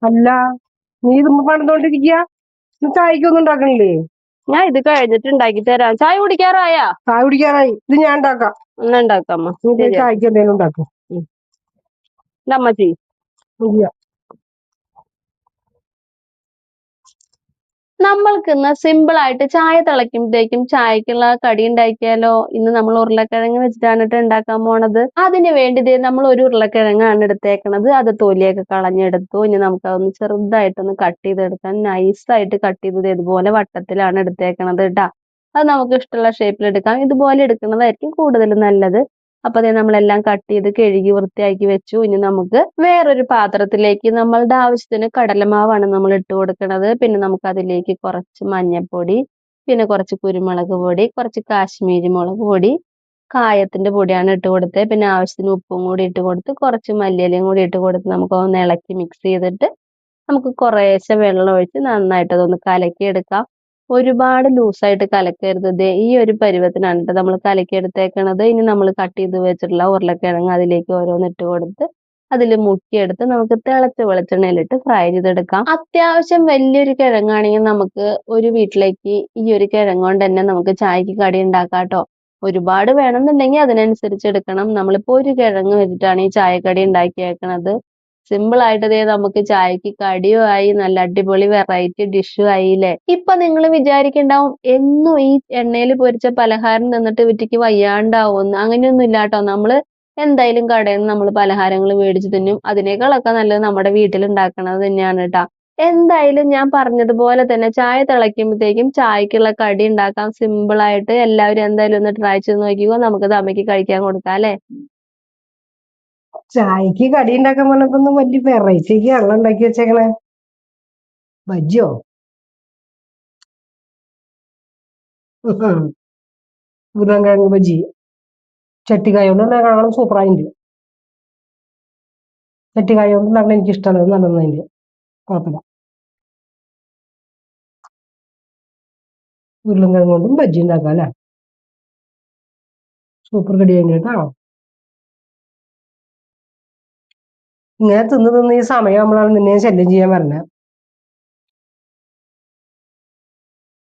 അല്ല, നീ ഇതുമ്പോ പണിതോണ്ടിരിക്കുക, നീ ചായക്കൊന്നും ഉണ്ടാക്കണില്ലേ? ഞാൻ ഇത് കഴിഞ്ഞിട്ട് ഉണ്ടാക്കി തരാം. ചായ കുടിക്കാറായാ? ചായ കുടിക്കാറായി. ഇത് ഞാൻ ഉണ്ടാക്കാം. എന്നാ ഉണ്ടാക്കാമ്മ. നീ പോയി ശരി ചായക്ക് എന്തെങ്കിലും ഉണ്ടാക്കും. അമ്മച്ചി. ഇല്ല. നമ്മൾക്ക് ഇന്ന് സിമ്പിൾ ആയിട്ട് ചായ തിളയ്ക്കുമ്പോഴത്തേക്കും ചായക്കുള്ള കടി ഉണ്ടാക്കിയാലോ? ഇന്ന് നമ്മൾ ഉരുളക്കിഴങ്ങ് വെച്ചിട്ടാണ് ഉണ്ടാക്കാൻ പോണത്. അതിന് വേണ്ടി നമ്മൾ ഒരു ഉരുളക്കിഴങ്ങാണ് എടുത്തേക്കണത്. അത് തൊലിയൊക്കെ കളഞ്ഞെടുത്തു. ഇനി നമുക്ക് അതൊന്ന് ചെറുതായിട്ടൊന്ന് കട്ട് ചെയ്തെടുക്കാൻ. നൈസായിട്ട് കട്ട് ചെയ്തത് ഇതുപോലെ വട്ടത്തിലാണ് എടുത്തേക്കണത് കേട്ടാ. അത് നമുക്ക് ഇഷ്ടമുള്ള ഷേപ്പിൽ എടുക്കാം. ഇതുപോലെ എടുക്കുന്നതായിരിക്കും കൂടുതൽ നല്ലത്. അപ്പൊ അതേ നമ്മളെല്ലാം കട്ട് ചെയ്ത് കഴുകി വൃത്തിയാക്കി വെച്ചു. ഇനി നമുക്ക് വേറൊരു പാത്രത്തിലേക്ക് നമ്മളുടെ ആവശ്യത്തിന് കടലമാവാണ് നമ്മൾ ഇട്ട് കൊടുക്കുന്നത്. പിന്നെ നമുക്ക് അതിലേക്ക് കുറച്ച് മഞ്ഞൾപ്പൊടി, പിന്നെ കുറച്ച് കുരുമുളക് പൊടി, കുറച്ച് കാശ്മീരി മുളക് പൊടി, കായത്തിന്റെ പൊടിയാണ് ഇട്ട് കൊടുത്തത്. പിന്നെ ആവശ്യത്തിന് ഉപ്പും കൂടി ഇട്ട് കൊടുത്ത് കുറച്ച് മല്ലിയിലയും കൂടി ഇട്ട് കൊടുത്ത് നമുക്ക് ഒന്ന് ഇളക്കി മിക്സ് ചെയ്തിട്ട് നമുക്ക് കുറേശ്ശെ വെള്ളം ഒഴിച്ച് നന്നായിട്ട് അതൊന്ന് കലക്കി എടുക്കാം. ഒരുപാട് ലൂസായിട്ട് കലക്കരുത്. ഈ ഒരു പരുവത്തിനാണ് ട്ടോ നമ്മൾ കലക്കി എടുത്തേക്കണത്. ഇനി നമ്മൾ കട്ട് ചെയ്ത് വെച്ചിട്ടുള്ള ഉരുളക്കിഴങ്ങ് അതിലേക്ക് ഓരോന്ന് ഇട്ട് കൊടുത്ത് അതിൽ മുക്കിയെടുത്ത് നമുക്ക് തിളച്ച വെളിച്ചെണ്ണയിലിട്ട് ഫ്രൈ ചെയ്തെടുക്കാം. അത്യാവശ്യം വലിയൊരു കിഴങ്ങാണെങ്കിൽ നമുക്ക് ഒരു വീട്ടിലേക്ക് ഈ ഒരു കിഴങ്ങ് കൊണ്ട് തന്നെ നമുക്ക് ചായക്ക് കടി ഉണ്ടാക്കാം ട്ടോ. ഒരുപാട് വേണമെന്നുണ്ടെങ്കിൽ അതിനനുസരിച്ച് എടുക്കണം. നമ്മളിപ്പോ ഒരു കിഴങ്ങ് വെച്ചിട്ടാണ് ഈ ചായക്കടി ഉണ്ടാക്കിയേക്കണത്. സിമ്പിൾ ആയിട്ട് നമുക്ക് ചായക്ക് കടിയും ആയി, നല്ല അടിപൊളി വെറൈറ്റി ഡിഷും ആയില്ലേ. ഇപ്പൊ നിങ്ങൾ വിചാരിക്കണ്ടാവും എന്നും ഈ എണ്ണയിൽ പൊരിച്ച പലഹാരം തിന്നിട്ട് ഇവറ്റിക്ക് വയ്യാണ്ടാവുമെന്ന്. അങ്ങനെയൊന്നും ഇല്ലാട്ടോ. നമ്മള് എന്തായാലും കടയിൽ നിന്ന് നമ്മൾ പലഹാരങ്ങൾ മേടിച്ച് തിന്നും. അതിനേക്കാളൊക്കെ നല്ലത് നമ്മുടെ വീട്ടിൽ ഉണ്ടാക്കണത് തന്നെയാണ് കേട്ടാ. എന്തായാലും ഞാൻ പറഞ്ഞതുപോലെ തന്നെ ചായ തിളയ്ക്കുമ്പോഴത്തേക്കും ചായക്കുള്ള കടി ഉണ്ടാക്കാം സിമ്പിൾ ആയിട്ട്. എല്ലാവരും എന്തായാലും ഒന്ന് ട്രൈ ചെയ്ത് നോക്കിക്കോ. നമുക്കത് അമ്മയ്ക്ക് കഴിക്കാൻ കൊടുക്കാം അല്ലേ? ചായക്ക് കടി ഉണ്ടാക്കാൻ പറഞ്ഞപ്പോ വലിയ വെറൈറ്റിക്ക് ആണല്ലോ ഉണ്ടാക്കി വെച്ചേക്കണേ. ബജ്ജിയോ? ഉരുളൻകിഴങ്ങ് ബജ്ജി ചട്ടിക്കായ കൊണ്ട് ഉണ്ടാക്കണം. സൂപ്പറായിട്ടുണ്ട്. ചട്ടിക്കായ കൊണ്ട് ഉണ്ടാക്കണം എനിക്ക് ഇഷ്ടമല്ല. നല്ലതിന്റെ കുഴപ്പമില്ല. ഉരുളൻകിഴങ്ങ് കൊണ്ടും ബജ്ജി ഉണ്ടാക്കാം അല്ലെ? സൂപ്പർ കടി കഴിഞ്ഞു കേട്ടോ. ഇങ്ങനെ തിന്ന് തിന്ന് ഈ സമയം നമ്മളാണ് നിന്നെ ശല്യം ചെയ്യാൻ പറഞ്ഞത്.